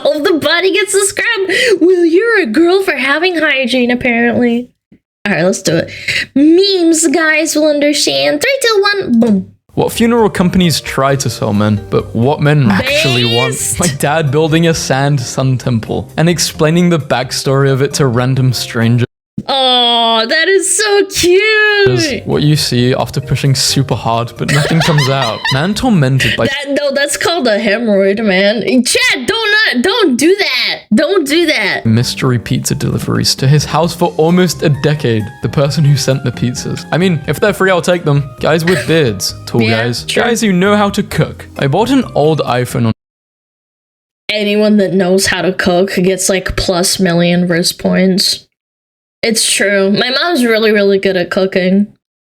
All of the body gets the scrub. Well, you're a girl for having hygiene, apparently. All right, let's do it. Memes, guys will understand. 3, 2, 1, boom. What funeral companies try to sell men, but what men actually want. My dad building a sand sun temple and explaining the backstory of it to random strangers. Oh, that is so cute. What you see after pushing super hard, but nothing comes out. Man tormented by that's called a hemorrhoid, man. Chad, don't do that. Don't do that. mystery pizza deliveries to his house for almost a decade. The person who sent the pizzas. I mean, if they're free, I'll take them. Guys with beards, tall guys, sure. guys who know how to cook. I bought an old iPhone on Anyone that knows how to cook gets like +1,000,000 wrist points. It's true. My mom's really, really good at cooking.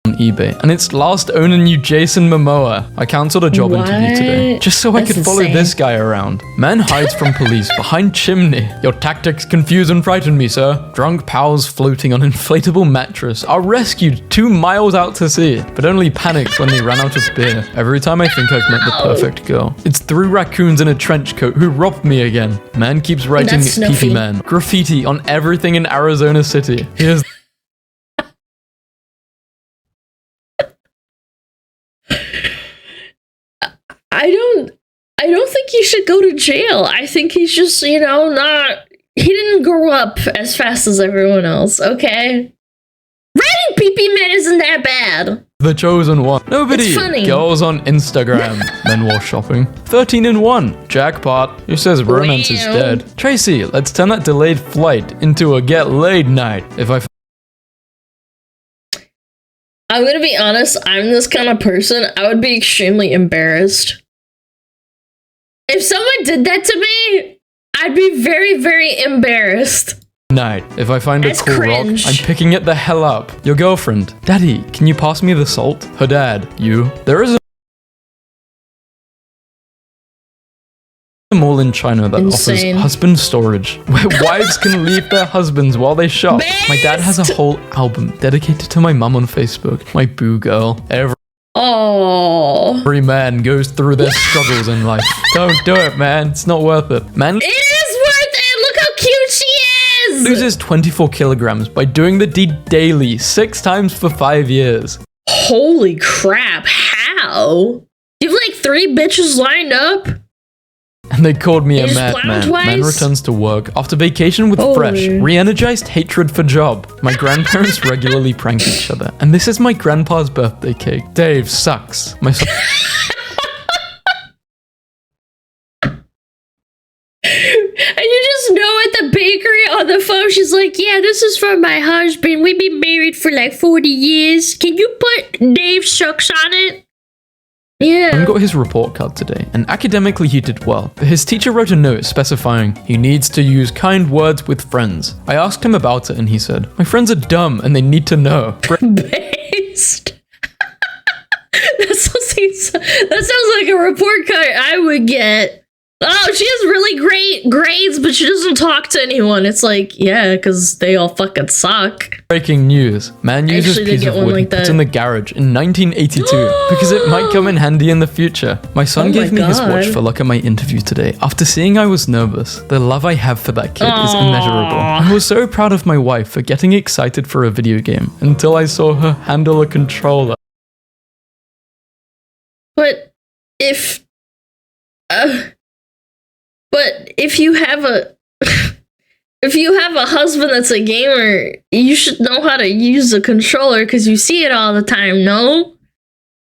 eBay, and its last owner knew Jason Momoa. I cancelled a job interview today, just so I could follow this guy around. Man hides from police behind chimney. Your tactics confuse and frighten me, sir. Drunk pals floating on inflatable mattress are rescued 2 miles out to sea, but only panicked when they ran out of beer. Every time I think I've met the perfect girl, it's 3 raccoons in a trench coat who robbed me again. Man keeps writing PP man. Graffiti on everything in Arizona City. Here's I don't think he should go to jail. I think he's just, he didn't grow up as fast as everyone else, okay? Writing PP man isn't that bad. The chosen one. Nobody. It's funny. Girls on Instagram. Men while shopping. 13 in 1. Jackpot. Who says romance is dead? Tracy, let's turn that delayed flight into a get laid night. I'm gonna be honest, I'm this kind of person. I would be extremely embarrassed. If someone did that to me, I'd be very, very embarrassed. If I find a cool cringe. rock, I'm picking it the hell up. Your girlfriend. Daddy, can you pass me the salt? Her dad. You. There is a mall in China that offers husband storage, where wives can leave their husbands while they shop. My dad has a whole album dedicated to my mum on Facebook. My boo girl. Every man goes through their struggles in life. Don't do it, man. It's not worth it. Man, it is worth it. Look how cute she is. Loses 24 kilograms by doing the deed daily 6 times for 5 years. Holy crap. How? You have like 3 bitches lined up? And they called me a madman. Man returns to work after vacation with fresh, re-energized hatred for job. My grandparents regularly prank each other, and this is my grandpa's birthday cake. Dave sucks. My son And you just know at the bakery on the phone, she's like, yeah, this is for my husband. We've been married for like 40 years. Can you put Dave sucks on it? Yeah. I got his report card today, and academically he did well, but his teacher wrote a note specifying he needs to use kind words with friends. I asked him about it, and he said, my friends are dumb, and they need to know. Based. That sounds like a report card I would get. Oh, she has really great grades, but she doesn't talk to anyone. It's like, yeah, because they all fucking suck. Breaking news. Man uses piece of wood he puts in the garage in 1982 because it might come in handy in the future. My son gave me his watch for luck at my interview today. After seeing I was nervous, the love I have for that kid is immeasurable. I was so proud of my wife for getting excited for a video game until I saw her handle a controller. But if you have a husband that's a gamer, you should know how to use a controller because you see it all the time, no?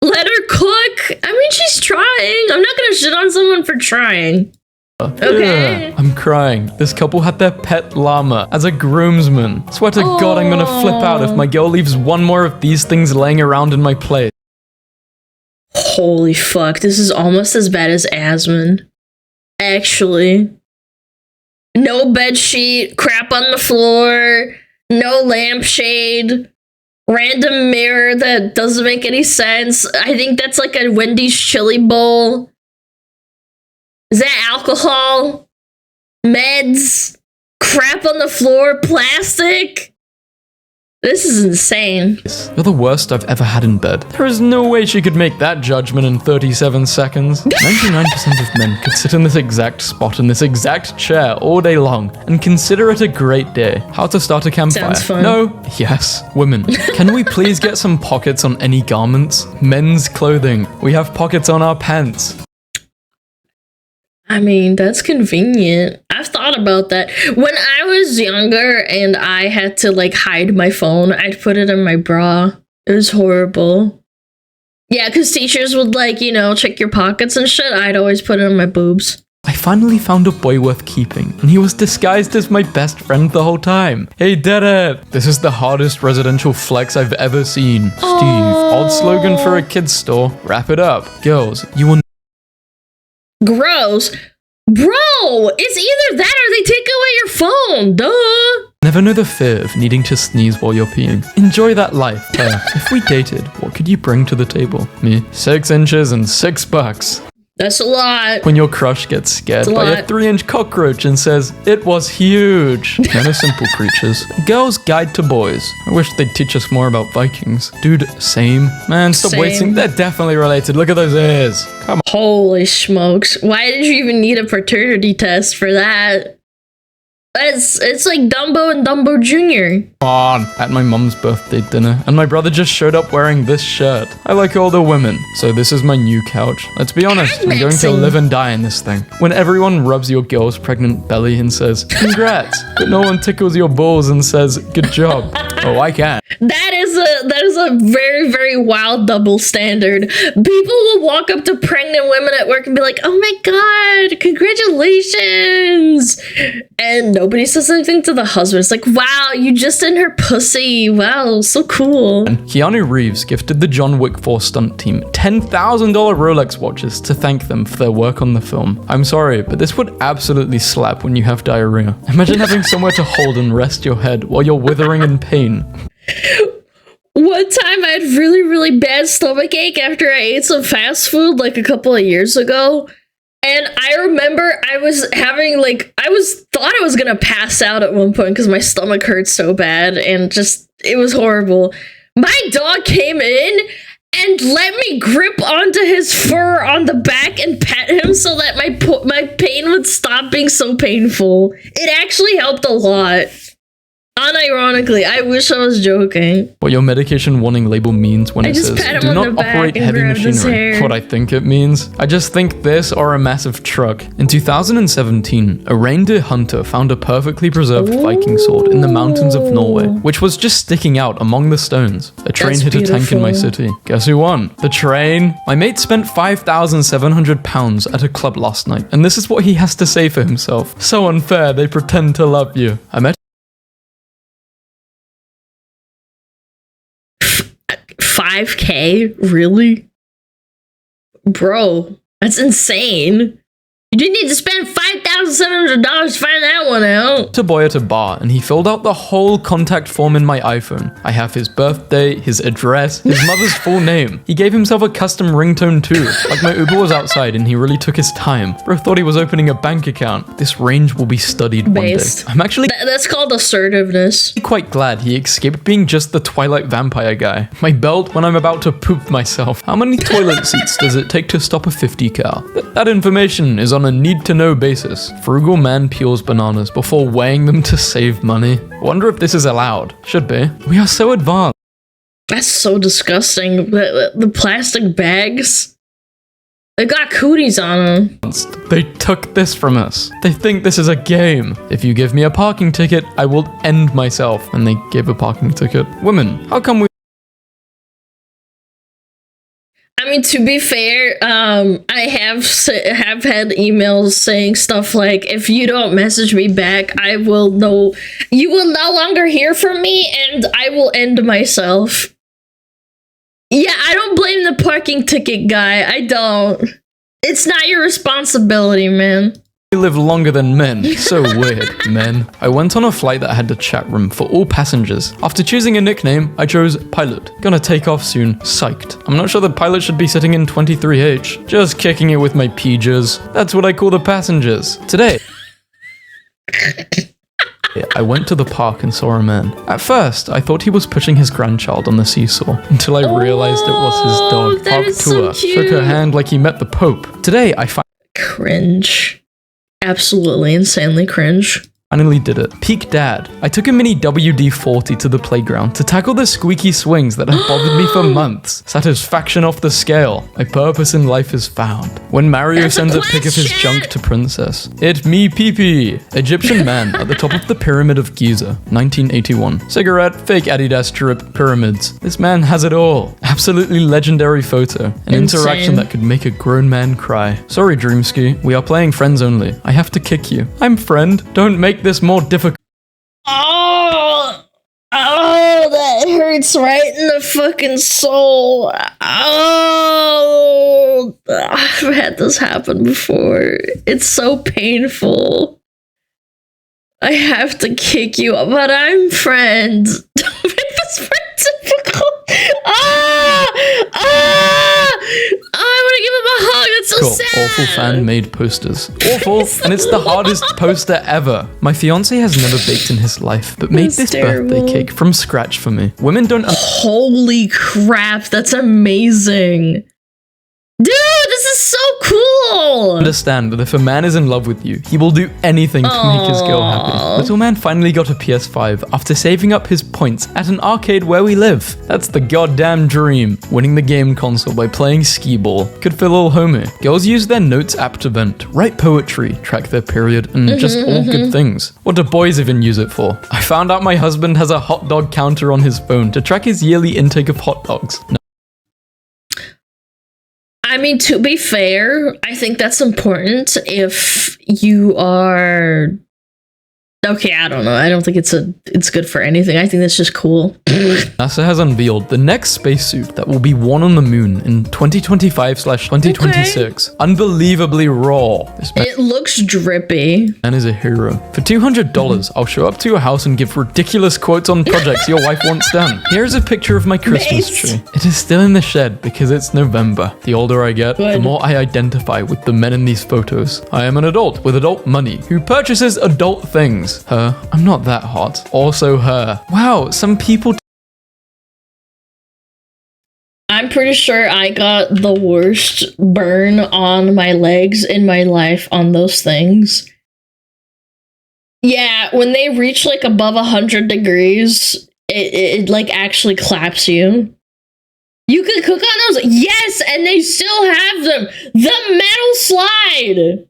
Let her cook. I mean, she's trying. I'm not gonna shit on someone for trying. Okay. Yeah, I'm crying. This couple had their pet llama as a groomsman. Swear to God, I'm gonna flip out if my girl leaves one more of these things laying around in my place. Holy fuck, this is almost as bad as Asmund. Actually. No bed sheet, crap on the floor, no lampshade, random mirror that doesn't make any sense. I think that's like a Wendy's chili bowl. Is that alcohol? Meds? Crap on the floor? Plastic? This is insane. You're the worst I've ever had in bed. There is no way she could make that judgment in 37 seconds. 99% of men could sit in this exact spot in this exact chair all day long and consider it a great day. How to start a campfire. Sounds fun. No, yes, women. Can we please get some pockets on any garments? Men's clothing. We have pockets on our pants. I mean, that's convenient. I've thought about that. When I was younger and I had to like hide my phone, I'd put it in my bra. It was horrible. Yeah, because teachers would like, you know, check your pockets and shit. I'd always put it in my boobs. I finally found a boy worth keeping, and he was disguised as my best friend the whole time. He did it! This is the hardest residential flex I've ever seen. Steve, old slogan for a kid's store. Wrap it up. Girls, you will Gross. Bro, it's either that or they take away your phone. Duh. never know the fear of needing to sneeze while you're peeing. Enjoy that life. If we dated, what could you bring to the table? Me. 6 inches and $6. That's a lot. When your crush gets scared by a 3-inch cockroach and says, "It was huge." Men are simple creatures. Girls' guide to boys. I wish they'd teach us more about Vikings. Dude, same. Man, stop Same. wasting. They're definitely related. Look at those ears. Come Holy smokes. Why did you even need a paternity test for that? It's like Dumbo and Dumbo Jr. on. At my mom's birthday dinner, and my brother just showed up wearing this shirt. I like older women, so this is my new couch. Let's be honest, I'm going to live and die in this thing. When everyone rubs your girl's pregnant belly and says, "Congrats," but no one tickles your balls and says, "Good job." Oh, I can. That is a very, very wild double standard. People will walk up to pregnant women at work and be like, "Oh my god, congratulations," and nobody says anything to the husband. It's like, "Wow, you just in her pussy. Wow, so cool." And Keanu Reeves gifted the John Wick 4 stunt team $10,000 Rolex watches to thank them for their work on the film. I'm sorry, but this would absolutely slap when you have diarrhea. Imagine having somewhere to hold and rest your head while you're withering in pain. One time I had really, really bad stomach ache after I ate some fast food like a couple of years ago. And I remember I was having thought I was gonna pass out at one point because my stomach hurt so bad and just, it was horrible. My dog came in and let me grip onto his fur on the back and pet him so that my pain would stop being so painful. It actually helped a lot. Unironically, I wish I was joking. What your medication warning label means when it says, "Do not operate heavy machinery." What I think it means? I just think this or a massive truck. In 2017, a reindeer hunter found a perfectly preserved Viking sword in the mountains of Norway, which was just sticking out among the stones. A train hit a tank in my city. Guess who won? The train. My mate spent £5,700 at a club last night, and this is what he has to say for himself. "So unfair, they pretend to love you." I met 5K? Really? Bro, that's insane. You didn't need to spend $5,700 to find that one out. a boy at a bar, and he filled out the whole contact form in my iPhone. I have his birthday, his address, his mother's full name. He gave himself a custom ringtone too. Like my Uber was outside and he really took his time. Bro thought he was opening a bank account. This range will be studied one day. I'm actually that's called assertiveness. quite glad he escaped being just the Twilight vampire guy. My belt when I'm about to poop myself. How many toilet seats does it take to stop a 50 car? That information is on a need-to-know basis. Frugal man peels bananas before weighing them to save money. Wonder if this is allowed. Should be. We are so advanced. That's so disgusting. The plastic bags. They got cooties on them. They took this from us. They think this is a game. If you give me a parking ticket, I will end myself. And they gave a parking ticket. Women, how come we... I mean, to be fair, I have had emails saying stuff like, "If you don't message me back, you will no longer hear from me, and I will end myself." Yeah, I don't blame the parking ticket guy. I don't. It's not your responsibility, man. We live longer than men. So weird, men. I went on a flight that had a chat room for all passengers. After choosing a nickname, I chose Pilot. Gonna take off soon. Psyched. I'm not sure the pilot should be sitting in 23H. Just kicking it with my PJs. That's what I call the passengers. Today. I went to the park and saw a man. At first, I thought he was pushing his grandchild on the seesaw, until I realized it was his dog. That Park is so tour. Shook her cute. hand like he met the Pope. Today, I Cringe. Absolutely insanely cringe. finally did it. Peak dad. I took a mini WD-40 to the playground to tackle the squeaky swings that have bothered me for months. Satisfaction off the scale. My purpose in life is found. When Mario That's a sends a pic of his question. junk to Princess. It me pee-pee. Egyptian man at the top of the Pyramid of Giza. 1981. Cigarette, fake Adidas drip, pyramids. This man has it all. Absolutely legendary photo. An interaction that could make a grown man cry. Sorry, Dreamski. We are playing friends only. I have to kick you. I'm friend. Don't make this more difficult. Oh, that hurts right in the fucking soul. Oh, I've had this happen before. It's so painful. I have to kick you, but I'm friends. Don't make this more difficult. I want to give him a hug. That's so sad. Awful fan-made posters. Awful, and it's the hardest poster ever. My fiance has never baked in his life, but made That's this terrible. birthday cake from scratch for me. Women don't Holy crap, that's amazing. Dude, this is so cool. understand that if a man is in love with you, he will do anything to make his girl happy. Aw. Little man finally got a PS5 after saving up his points at an arcade where we live. That's the goddamn dream. Winning the game console by playing skee-ball. Could feel all homey. Girls use their notes app to vent, write poetry, track their period, and just all good things. What do boys even use it for? I found out my husband has a hot dog counter on his phone to track his yearly intake of hot dogs. I mean, to be fair, I think that's important if you are... Okay, I don't know. I don't think it's good for anything. I think that's just cool. NASA has unveiled the next spacesuit that will be worn on the moon in 2025/2026. Unbelievably raw. This It looks drippy. man is a hero. For $200, I'll show up to your house and give ridiculous quotes on projects your wife wants done. Here's a picture of my Christmas Nice. tree. It is still in the shed because it's November. The older I get, the Good. more I identify with the men in these photos. I am an adult with adult money who purchases adult things. Her, I'm not that hot. Also her. Wow, some people I'm pretty sure I got the worst burn on my legs in my life on those things. Yeah, when they reach like above 100 degrees, it like actually claps you. You can cook on those. Yes, and they still have them. The metal slide.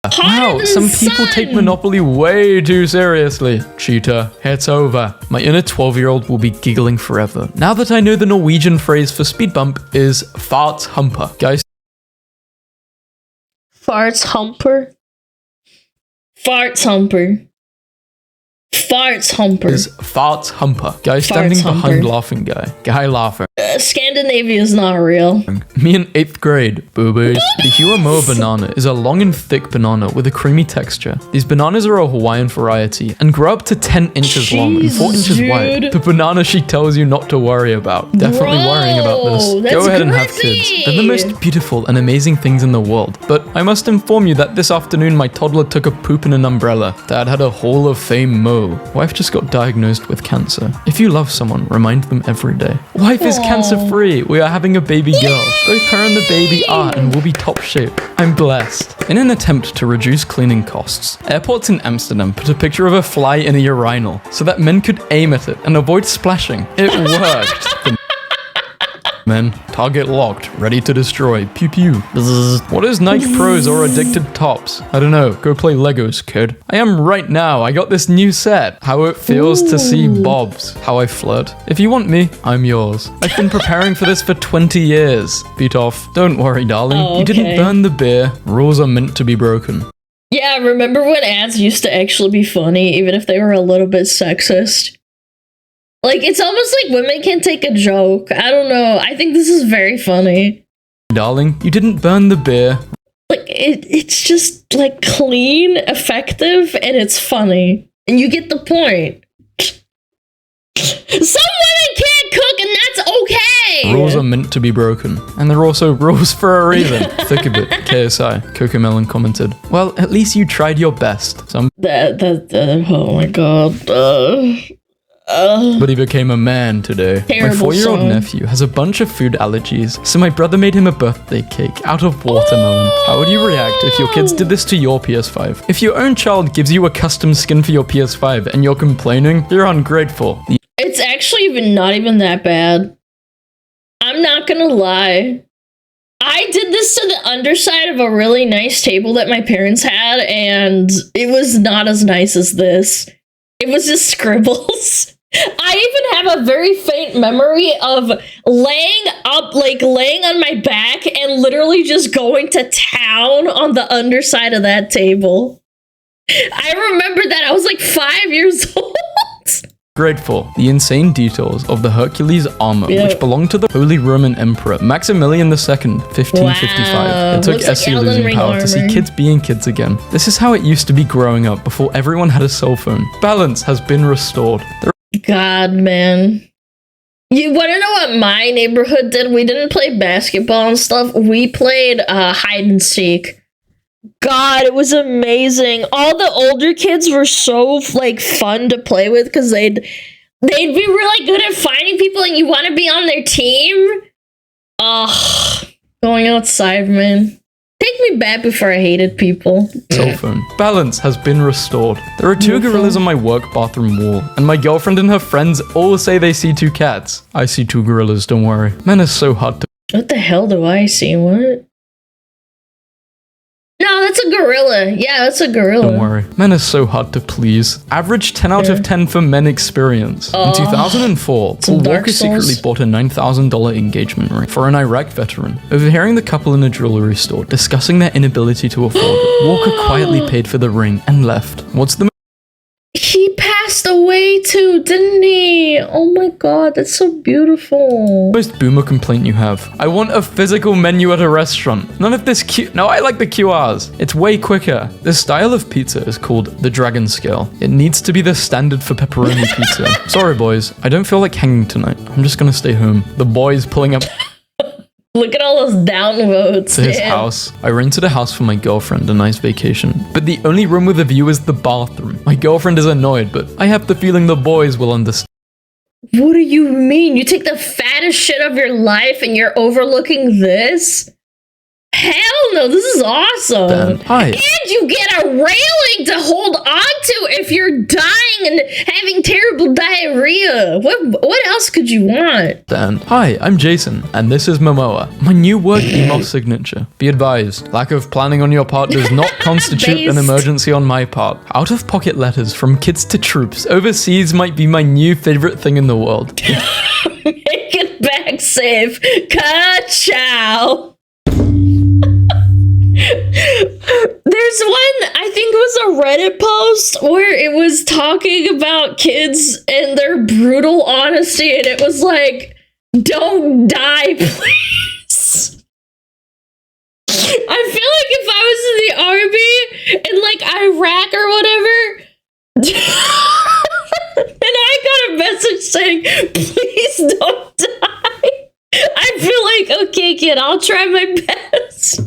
Hotter Wow, than some the people take sun. Monopoly way too seriously. Cheater, it's over. My inner 12-year-old will be giggling forever. Now that I know the Norwegian phrase for speed bump is farts humper. Guys, Farts humper. Farts humper. Farts humper. is farts humper. Guy standing behind humper. laughing guy. Guy laughing. Scandinavia is not real. Me in 8th grade, boobies. The Huamoa banana is a long and thick banana with a creamy texture. These bananas are a Hawaiian variety and grow up to 10 inches long and 4 Jesus, inches wide. dude. The banana she tells you not to worry about. Definitely Bro, worrying about this. that's Go ahead and have crazy. kids. They're the most beautiful and amazing things in the world. But I must inform you that this afternoon my toddler took a poop in an umbrella. Dad had a Hall of Fame mow. Wife just got diagnosed with cancer. If you love someone, remind them every day. Wife is Aw. cancer-free. We are having a baby girl. Both her and the baby are and will be top shape. I'm blessed. In an attempt to reduce cleaning costs, airports in Amsterdam put a picture of a fly in a urinal so that men could aim at it and avoid splashing. It worked. The men, target locked, ready to destroy. Pew pew. Bzzz. What is Nike Pros or addicted tops? I don't know. Go play Legos, kid. I am right now. I got this new set. How it feels to see bobs. How I flirt. If you want me, I'm yours. I've been preparing for this for 20 years. Beat off. Don't worry, darling. Oh, You didn't okay. burn the beer. Rules are meant to be broken. Yeah, remember when ads used to actually be funny, even if they were a little bit sexist? Like, it's almost like women can take a joke. I don't know. I think this is very funny. Darling, you didn't burn the beer. Like, it's just, like, clean, effective, and it's funny. And you get the point. Some women can't cook, and that's okay! Rules are meant to be broken. And they're also rules for a reason. Thick a bit. KSI. Cocomelon commented, well, at least you tried your best. Oh my god. But he became a man today. My 4-year-old nephew has a bunch of food allergies, so my brother made him a birthday cake out of watermelon. How would you react if your kids did this to your PS5? If your own child gives you a custom skin for your PS5 and you're complaining, you're ungrateful. It's actually not even that bad. I'm not gonna lie. I did this to the underside of a really nice table that my parents had, and it was not as nice as this. It was just scribbles. I even have a very faint memory of laying on my back and literally just going to town on the underside of that table. I remember that. I was like 5 years old. Grateful. The insane details of the Hercules armor, which belonged to the Holy Roman Emperor Maximilian II, 1555. Wow. It took Essie losing power to see kids being kids again. This is how it used to be growing up before everyone had a cell phone. Balance has been restored. God, man. You want to know what my neighborhood did? We didn't play basketball and stuff. We played hide and seek. God, it was amazing. All the older kids were so fun to play with because they'd be really good at finding people and you want to be on their team. Going outside, man. Take me back before I hated people. Cell phone. Balance has been restored. There are 2 gorillas on my work bathroom wall, and my girlfriend and her friends all say they see 2 cats. I see 2 gorillas, don't worry. Man is so hard to— What the hell do I see? What? No, that's a gorilla. Yeah, that's a gorilla. Don't worry. Men are so hard to please. Average 10 out of 10 for men experience. In 2004, Paul Walker secretly bought a $9,000 engagement ring for an Iraq veteran. Overhearing the couple in a jewelry store discussing their inability to afford it, Walker quietly paid for the ring and left. What's the— He passed away too, didn't he? Oh my god, that's so beautiful. most boomer complaint you have? I want a physical menu at a restaurant. None of this No, I like the QRs. It's way quicker. This style of pizza is called the dragon scale. It needs to be the standard for pepperoni pizza. Sorry boys, I don't feel like hanging tonight. I'm just gonna stay home. The boys pulling up Look at all those downvotes. to his house. I rented a house for my girlfriend, a nice vacation. But the only room with a view is the bathroom. My girlfriend is annoyed, but I have the feeling the boys will understand. What do you mean? You take the fattest shit of your life and you're overlooking this? Hell no, this is awesome. Hi. And you get a railing to hold on to if you're dying and having terrible diarrhea. What else could you want? Dan. Hi, I'm Jason, and this is Momoa, my new work email signature. Be advised, lack of planning on your part does not constitute an emergency on my part. Out-of-pocket letters from kids to troops overseas might be my new favorite thing in the world. Make it back safe. Ka-chow. There's one, I think it was a Reddit post where it was talking about kids and their brutal honesty, and it was like, don't die, please. I feel like if I was in the army in like Iraq or whatever, and I got a message saying, please don't die, I feel like, okay, kid, I'll try my best.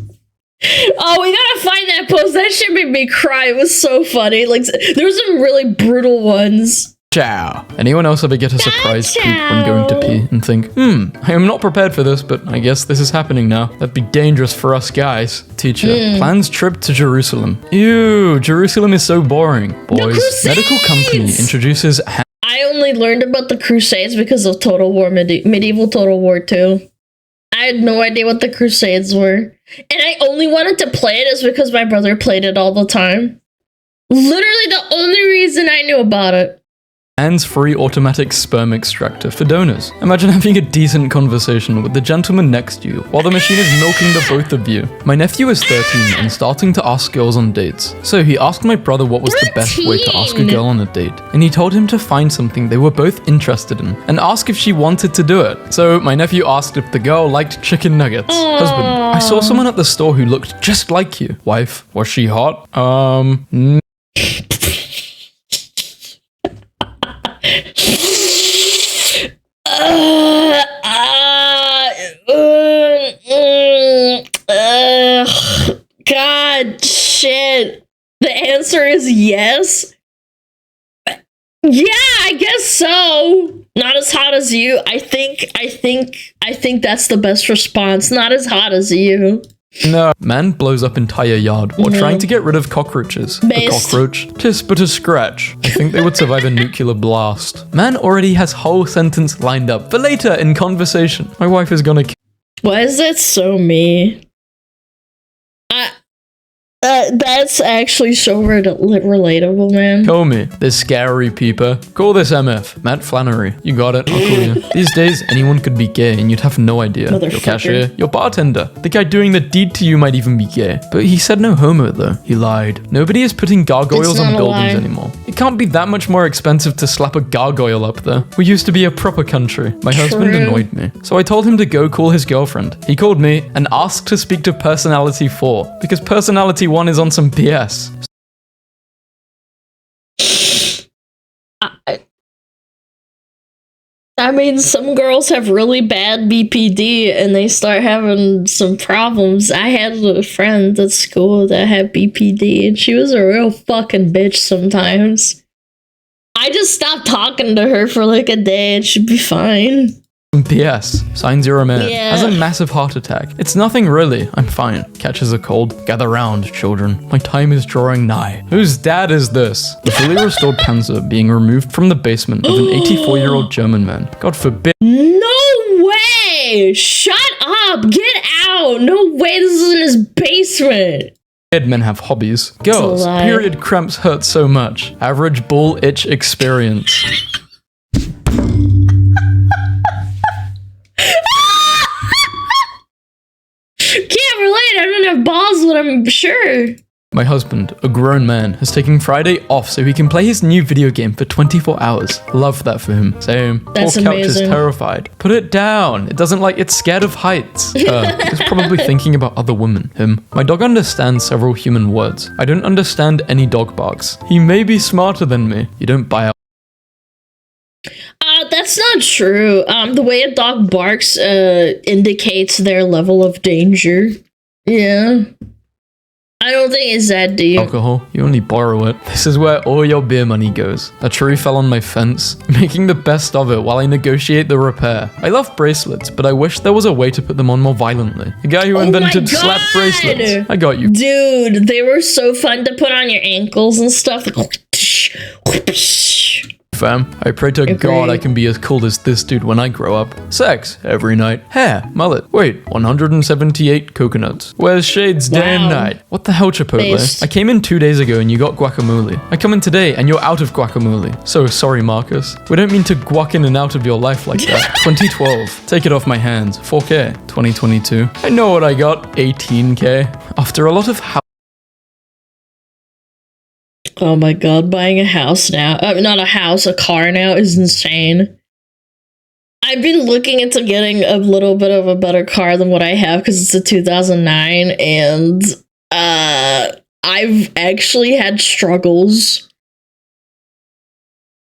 Oh, we gotta find that post. That shit made me cry. It was so funny. Like, there were some really brutal ones. Ciao. Anyone else ever get a surprise poop when going to pee and think, I am not prepared for this, but I guess this is happening now. That'd be dangerous for us guys. Teacher, plans trip to Jerusalem. Ew, Jerusalem is so boring. Boys, medical company introduces... I only learned about the Crusades because of Total War, medieval Total War 2. I had no idea what the Crusades were. And I only wanted to play it is because my brother played it all the time. Literally the only reason I knew about it. Hands-free automatic sperm extractor for donors. Imagine having a decent conversation with the gentleman next to you while the machine is milking the both of you. My nephew is 13 and starting to ask girls on dates. So he asked my brother what was the best way to ask a girl on a date. And he told him to find something they were both interested in and ask if she wanted to do it. So my nephew asked if the girl liked chicken nuggets. Husband, I saw someone at the store who looked just like you. Wife, was she hot? answer is yes. Yeah, I guess so. Not as hot as you. I think that's the best response. Not as hot as you. No. Man blows up entire yard while trying to get rid of cockroaches. A cockroach, 'tis but a scratch. I think they would survive a nuclear blast. Man already has whole sentence lined up for later in conversation. My wife is gonna Why is that so me? That's actually so relatable, man. Call me, this scary peeper. Call this MF, Matt Flannery. You got it, I'll call you. These days, anyone could be gay and you'd have no idea. Your cashier, your bartender. The guy doing the deed to you might even be gay. But he said no homo though. He lied. Nobody is putting gargoyles on buildings anymore. It can't be that much more expensive to slap a gargoyle up there. We used to be a proper country. My husband annoyed me. So I told him to go call his girlfriend. He called me and asked to speak to Personality 4 because Personality 1 is on some BS. I mean, some girls have really bad BPD and they start having some problems. I had a friend at school that had BPD and she was a real fucking bitch sometimes. I just stopped talking to her for like a day and she'd be fine. PS. Signs you're a man. Has a massive heart attack. It's nothing really. I'm fine. Catches a cold. Gather round, children. My time is drawing nigh. Whose dad is this? The fully restored Panzer being removed from the basement of an 84-year-old German man. God forbid. No way! Shut up! Get out! No way this is in his basement! Men have hobbies. Girls, period cramps hurt so much. Average bull itch experience. Can't relate, I don't have balls, but I'm sure. My husband, a grown man, has taken Friday off so he can play his new video game for 24 hours. Love that for him. Same. That's Poor couch amazing. is terrified. Put it down. It doesn't like it's scared of heights. He's probably thinking about other women. Him. My dog understands several human words. I don't understand any dog barks. He may be smarter than me. You don't buy out. That's not true. The way a dog barks indicates their level of danger. Yeah. I don't think it's that deep. Alcohol, you only borrow it. This is where all your beer money goes. A tree fell on my fence, making the best of it while I negotiate the repair. I love bracelets, but I wish there was a way to put them on more violently. The guy who invented slap bracelets. I got you. Dude, they were so fun to put on your ankles and stuff. Fam, I pray to God I can be as cool as this dude when I grow up. Sex, every night. Hair, mullet. Wait, 178 coconuts. Wears shades day and night. What the hell, Chipotle? I came in 2 days ago and you got guacamole. I come in today and you're out of guacamole. So sorry, Marcus. We don't mean to guac in and out of your life like that. 2012. Take it off my hands. 4K. 2022. I know what I got. 18K. After a lot of Oh my god, buying a house now. Not a house, a car now is insane. I've been looking into getting a little bit of a better car than what I have because it's a 2009 and I've actually had struggles.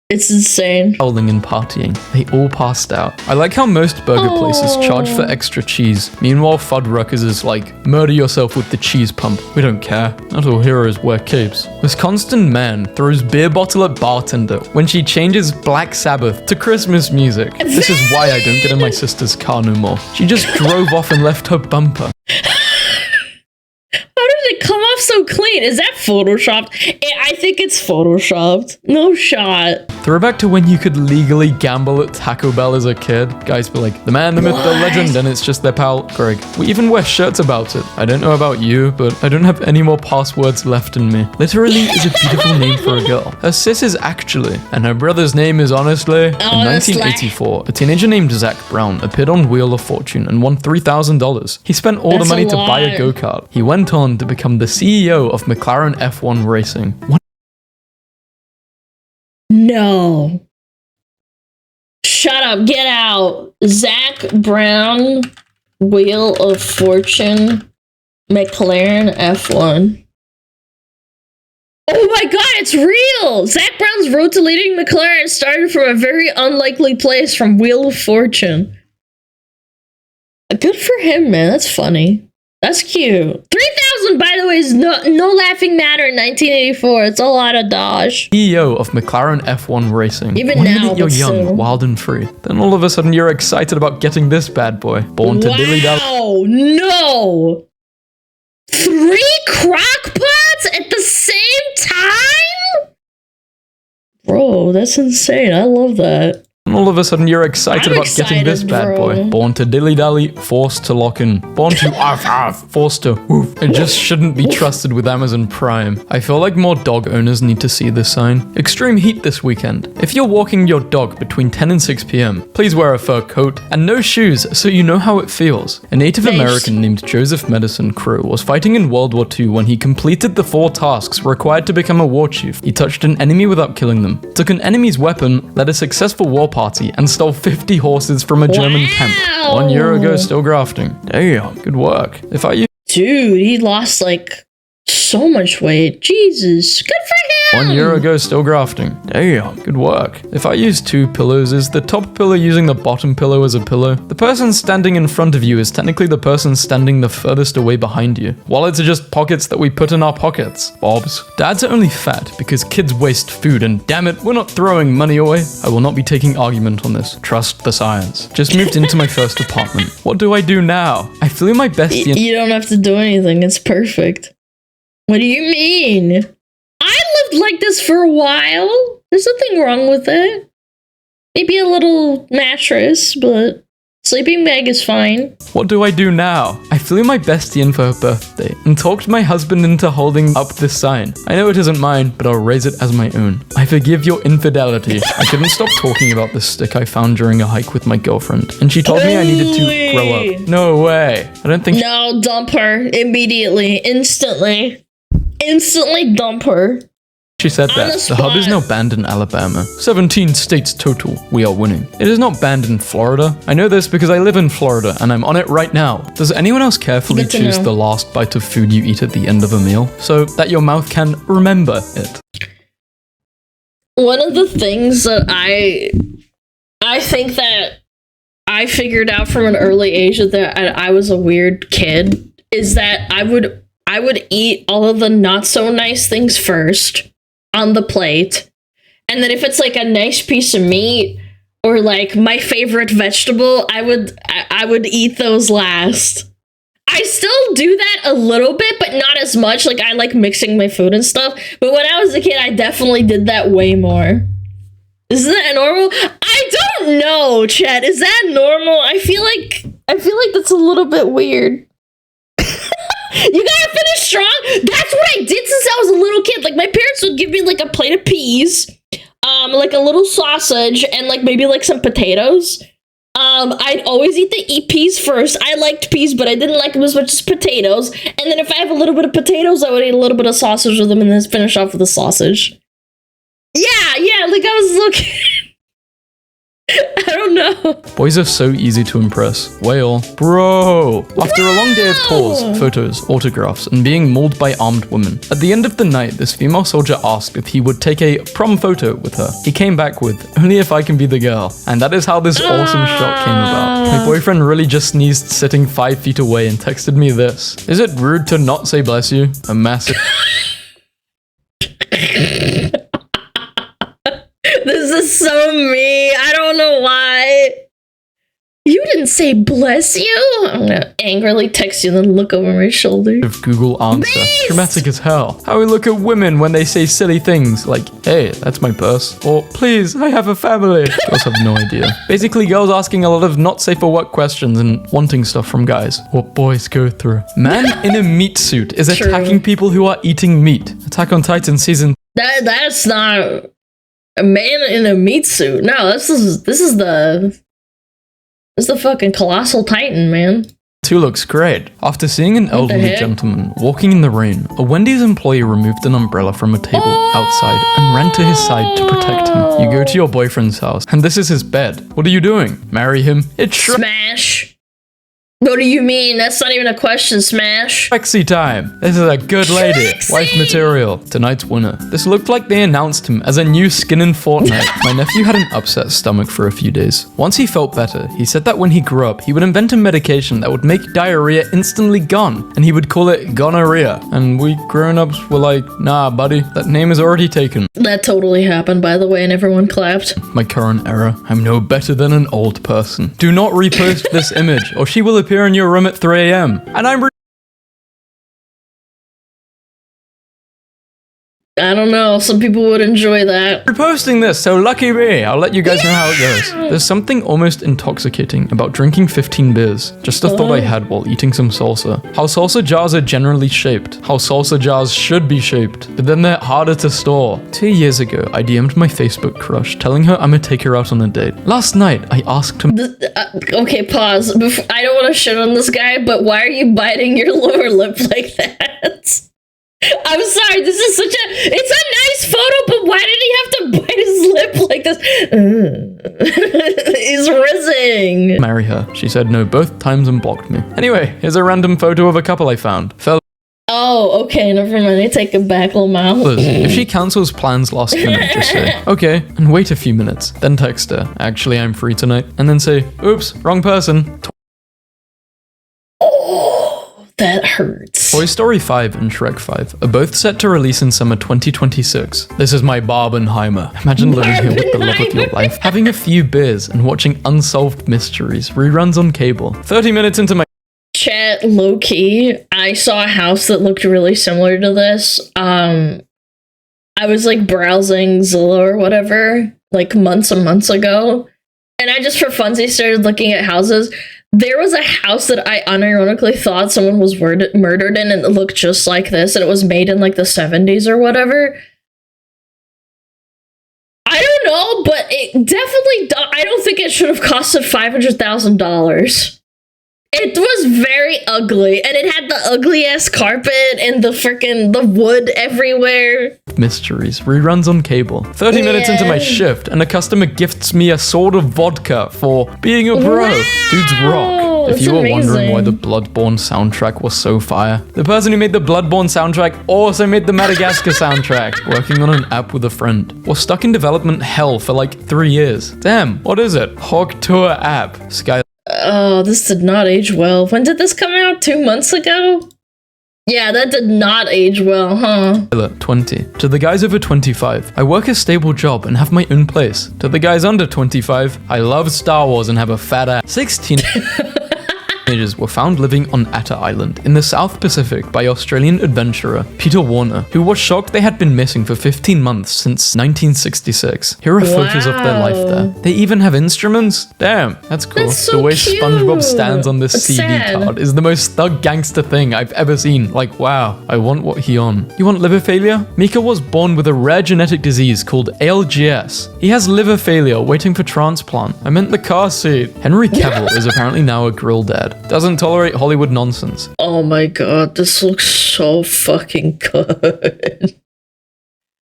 It's insane. Bowling and partying. They all passed out. I like how most burger places charge for extra cheese. Meanwhile, Fuddruckers is like, murder yourself with the cheese pump. We don't care. Not all heroes wear capes. Wisconsin man throws beer bottle at bartender when she changes Black Sabbath to Christmas music. This is why I don't get in my sister's car no more. She just drove off and left her bumper. How did it come off so clean? Is that photoshopped? I think it's photoshopped. No shot. Throwback to when you could legally gamble at Taco Bell as a kid. Guys be like, the man, the myth, the legend, and it's just their pal, Greg. We even wear shirts about it. I don't know about you, but I don't have any more passwords left in me. Literally is a beautiful name for a girl. Her sis is actually, and her brother's name is honestly. In 1984, a teenager named Zach Brown appeared on Wheel of Fortune and won $3,000. He spent all the money to buy a go-kart. He went on to become the CEO of McLaren F1 Racing. No. Shut up. Get out. Zach Brown, Wheel of Fortune, McLaren F1. Oh my god, it's real! Zach Brown's road to leading McLaren started from a very unlikely place from Wheel of Fortune. Good for him, man. That's funny. That's cute. 3,000, by the way, is no laughing matter in 1984. It's a lot of Dodge. CEO of McLaren F1 Racing. Even One now, minute you're but young, still. wild and free. Then all of a sudden you're excited about getting this bad boy. Born to dilly-dally. Wow, no. 3 crock pots at the same time? Bro, that's insane. I love that. And all of a sudden you're excited I'm about getting this excited, bad bro. boy. Born to dilly-dally, forced to lock in. Born to forced to woof. It just shouldn't be trusted with Amazon Prime. I feel like more dog owners need to see this sign. Extreme heat this weekend. If you're walking your dog between 10 and 6 p.m., please wear a fur coat and no shoes so you know how it feels. A Native Thanks. American named Joseph Medicine Crow was fighting in World War II when he completed the 4 tasks required to become a war chief. He touched an enemy without killing them, took an enemy's weapon, led a successful war party, and stole 50 horses from a German camp. 1 year ago, still grafting. Damn, good work. If I use Dude, he lost like so much weight. Jesus, good for him. 1 year ago, still grafting. Damn, good work. If I use 2 pillows, is the top pillow using the bottom pillow as a pillow? The person standing in front of you is technically the person standing the furthest away behind you. Wallets are just pockets that we put in our pockets. Bobs. Dads are only fat because kids waste food, and damn it, we're not throwing money away. I will not be taking argument on this. Trust the science. Just moved into my first apartment. What do I do now? I flew my bestie. You don't have to do anything. It's perfect. What do you mean? I lived like this for a while. There's nothing wrong with it. Maybe a little mattress, but sleeping bag is fine. What do I do now? I flew my bestie in for her birthday and talked my husband into holding up this sign. I know it isn't mine, but I'll raise it as my own. I forgive your infidelity. I couldn't stop talking about this stick I found during a hike with my girlfriend, and she told me I needed to grow up. No way. I don't think No, dump her immediately, instantly. Instantly dump her. she said On that. the The hub is spot. now banned in Alabama. 17 states total. We are winning. It is not banned in Florida. I know this because I live in Florida and I'm on it right now. Does anyone else carefully Good to choose know. the last bite of food you eat at the end of a meal so that your mouth can remember it? One of the things that I think that I figured out from an early age that I was a weird kid is that I would eat all of the not so nice things first on the plate, and then if it's like a nice piece of meat or like my favorite vegetable, I would eat those last. I still do that a little bit, but not as much. Like, I like mixing my food and stuff, but when I was a kid, I definitely did that way more. Isn't that normal? I don't know, Chet. Is that normal? I feel like that's a little bit weird. You gotta finish strong. That's what I did since I was a little kid. Like, my parents would give me like a plate of peas, like a little sausage, and like maybe like some potatoes. I'd always eat peas first. I liked peas, but I didn't like them as much as potatoes. And then if I have a little bit of potatoes, I would eat a little bit of sausage with them and then finish off with the sausage. Yeah, like I was looking. I don't know. Boys are so easy to impress. Whale. Bro. After a long day of calls, photos, autographs, and being mauled by armed women, at the end of the night, this female soldier asked if he would take a prom photo with her. He came back with, only if I can be the girl. And that is how this awesome shot came about. My boyfriend really just sneezed sitting 5 feet away and texted me this. Is it rude to not say bless you? A massive... This is so me. I don't know why. You didn't say bless you? I'm gonna angrily text you and then look over my shoulder. Google answer. Beast! Dramatic as hell. How we look at women when they say silly things like, hey, that's my purse. Or, please, I have a family. Girls have no idea. Basically, girls asking a lot of not safe for work questions and wanting stuff from guys. What boys go through. Man in a meat suit is True. attacking people who are eating meat. Attack on Titan season That's not a man in a meat suit. No, this is the fucking colossal titan, man. 2 looks great. After seeing an elderly heck? gentleman walking in the rain, a Wendy's employee removed an umbrella from a table outside and ran to his side to protect him. You go to your boyfriend's house, and this is his bed. What are you doing? Marry him? It's Smash. What do you mean? That's not even a question, Smash. Sexy time. This is a good lady. Sexy! Wife material. Tonight's winner. This looked like they announced him as a new skin in Fortnite. My nephew had an upset stomach for a few days. Once he felt better, he said that when he grew up, he would invent a medication that would make diarrhea instantly gone, and he would call it gonorrhea. And we grown-ups were like, nah, buddy, that name is already taken. That totally happened, by the way, and everyone clapped. My current era. I'm no better than an old person. Do not repost this image, or she will appear in your room at 3 a.m. And I'm I don't know, some people would enjoy that. reposting this, so lucky me. I'll let you guys know how it goes. There's something almost intoxicating about drinking 15 beers. Just a thought I had while eating some salsa. How salsa jars are generally shaped. How salsa jars should be shaped. But then they're harder to store. 2 years ago, I DM'd my Facebook crush, telling her I'ma take her out on a date. Last night, I asked him... Okay, pause. I don't want to shit on this guy, but why are you biting your lower lip like that? I'm sorry, this is it's a nice photo, but why did he have to bite his lip like this? He's rizzing. Marry her. She said no both times and blocked me. Anyway, here's a random photo of a couple I found. Oh, okay, never mind. I take it back, little mouth. If she cancels plans last minute, just say, okay, and wait a few minutes. Then text her, actually I'm free tonight. And then say, oops, wrong person. That hurts. Toy Story 5 and Shrek 5 are both set to release in summer 2026. This is my Barbenheimer. Imagine living here with the love of your life, having a few beers and watching Unsolved Mysteries reruns on cable. 30 minutes into my chat, low-key, I saw a house that looked really similar to this. I was like browsing Zillow or whatever, like months and months ago, and I just for funsies started looking at houses. There was a house that I unironically thought someone was murdered in, and it looked just like this, and it was made in like the 70s or whatever. I don't know, but it definitely, I don't think it should have costed $500,000. It was very ugly, and it had the ugly-ass carpet and the wood everywhere. Mysteries reruns on cable. 30 minutes into my shift, and a customer gifts me a sword of vodka for being a bro. Wow, Dude's rock. If you were wondering why the Bloodborne soundtrack was so fire, the person who made the Bloodborne soundtrack also made the Madagascar soundtrack, working on an app with a friend. Was stuck in development hell for like 3 years. Damn, what is it? Hog Tour app. Sky. Oh, this did not age well. When did this come out? 2 months ago? Yeah, that did not age well, huh? 20. To the guys over 25, I work a stable job and have my own place. To the guys under 25, I love Star Wars and have a fat ass. 16 teenagers were found living on Atta Island in the South Pacific by Australian adventurer Peter Warner, who was shocked they had been missing for 15 months since 1966. Here are photos of their life there. They even have instruments? Damn, that's cool. That's so the way cute. SpongeBob stands on this That's CD sad. card is the most thug gangster thing I've ever seen. Like, wow, I want what he on. You want liver failure? Mika was born with a rare genetic disease called ALGS. He has liver failure waiting for transplant. I meant the car seat. Henry Cavill is apparently now a grill dad. Doesn't tolerate Hollywood nonsense. Oh my god, this looks so fucking good.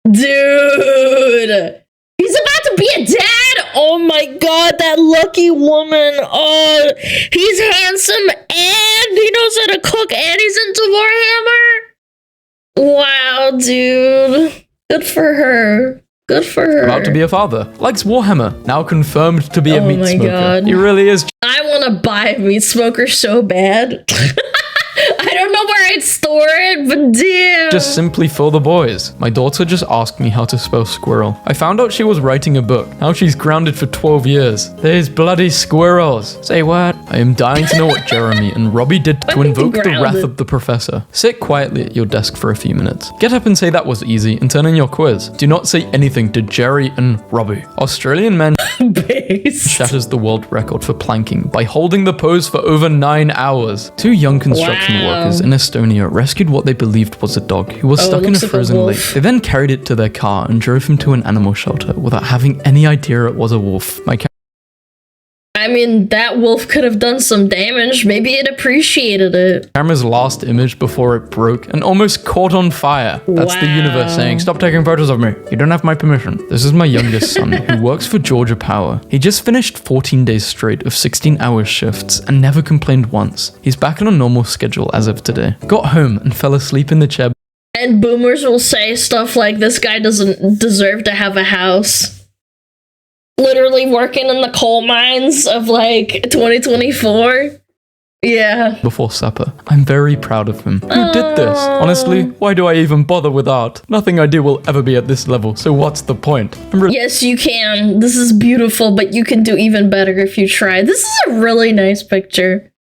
Dude! He's about to be a dad! Oh my god, that lucky woman! Oh, he's handsome and he knows how to cook and he's into Warhammer! Wow, dude. Good for her. Good for her. About to be a father. Likes Warhammer. Now confirmed to be a meat smoker. God. He really is. I want to buy a meat smoker so bad. I don't know where I'd store it, but damn. Just simply for the boys. My daughter just asked me how to spell squirrel. I found out she was writing a book. Now she's grounded for 12 years. There's bloody squirrels. Say what? I am dying to know what Jeremy and Robbie did to invoke the wrath of the professor. Sit quietly at your desk for a few minutes. Get up and say that was easy and turn in your quiz. Do not say anything to Jerry and Robbie. Australian man shatters the world record for planking by holding the pose for over 9 hours. 2 young construction workers in Estonia rescued what they believed was a dog who was stuck in a frozen lake. They then carried it to their car and drove him to an animal shelter without having any idea it was a wolf. I mean, that wolf could have done some damage. Maybe it appreciated it. Camera's last image before it broke and almost caught on fire. That's the universe saying, stop taking photos of me. You don't have my permission. This is my youngest son who works for Georgia Power. He just finished 14 days straight of 16-hour shifts and never complained once. He's back on a normal schedule as of today. Got home and fell asleep in the chair. And boomers will say stuff like, this guy doesn't deserve to have a house. Literally working in the coal mines of like 2024. Yeah. Before supper. I'm very proud of him. Who did this? Honestly, why do I even bother with art? Nothing I do will ever be at this level, so what's the point? Yes, you can. This is beautiful, but you can do even better if you try. This is a really nice picture.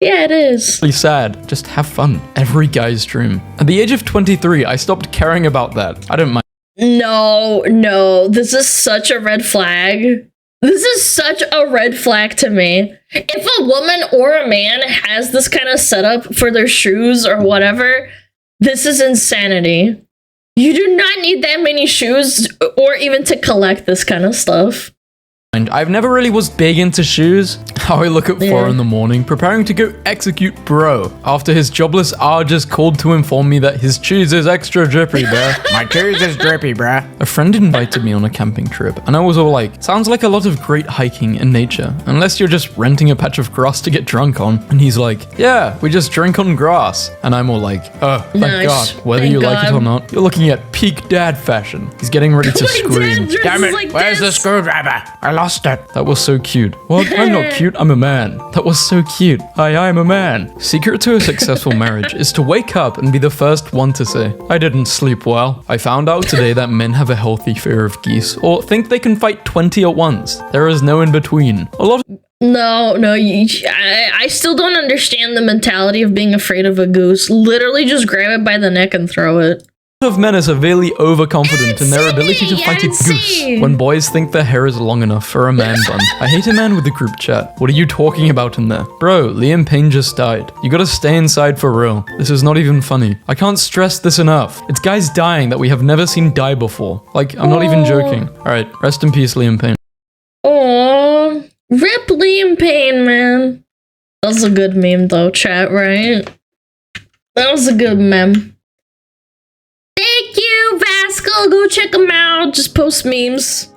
Yeah, it is. Really sad. Just have fun. Every guy's dream. At the age of 23, I stopped caring about that. I don't mind. No, this is such a red flag. This is such a red flag to me. If a woman or a man has this kind of setup for their shoes or whatever, this is insanity. You do not need that many shoes or even to collect this kind of stuff. I've never really was big into shoes. How I look at 4 in the morning, preparing to go execute bro, after his jobless R just called to inform me that his cheese is extra drippy, bruh. My cheese is drippy, bruh. A friend invited me on a camping trip, and I was all like, sounds like a lot of great hiking in nature, unless you're just renting a patch of grass to get drunk on. And he's like, yeah, we just drink on grass. And I'm all like, oh, thank God. Whether you like it or not, you're looking at peak dad fashion. He's getting ready to scream. Damn it, where's the screwdriver? I lost it. That was so cute. What? I'm not cute, I'm a man. That was so cute. I'm a man. Secret to a successful marriage is to wake up and be the first one to say, I didn't sleep well. I found out today that men have a healthy fear of geese, or think they can fight 20 at once. There is no in between. A lot of No, I still don't understand the mentality of being afraid of a goose. Literally just grab it by the neck and throw it. men are severely overconfident in their ability to fight a goose when boys think their hair is long enough for a man bun. I hate a man with a group chat. What are you talking about in there? Bro, Liam Payne just died. You gotta stay inside for real. This is not even funny. I can't stress this enough. It's guys dying that we have never seen die before. Like, I'm not even joking. Alright, rest in peace, Liam Payne. Aww. Rip Liam Payne, man. That was a good meme though, chat, right? That was a good meme. Thank you, VaazkL. Go check them out. Just post memes.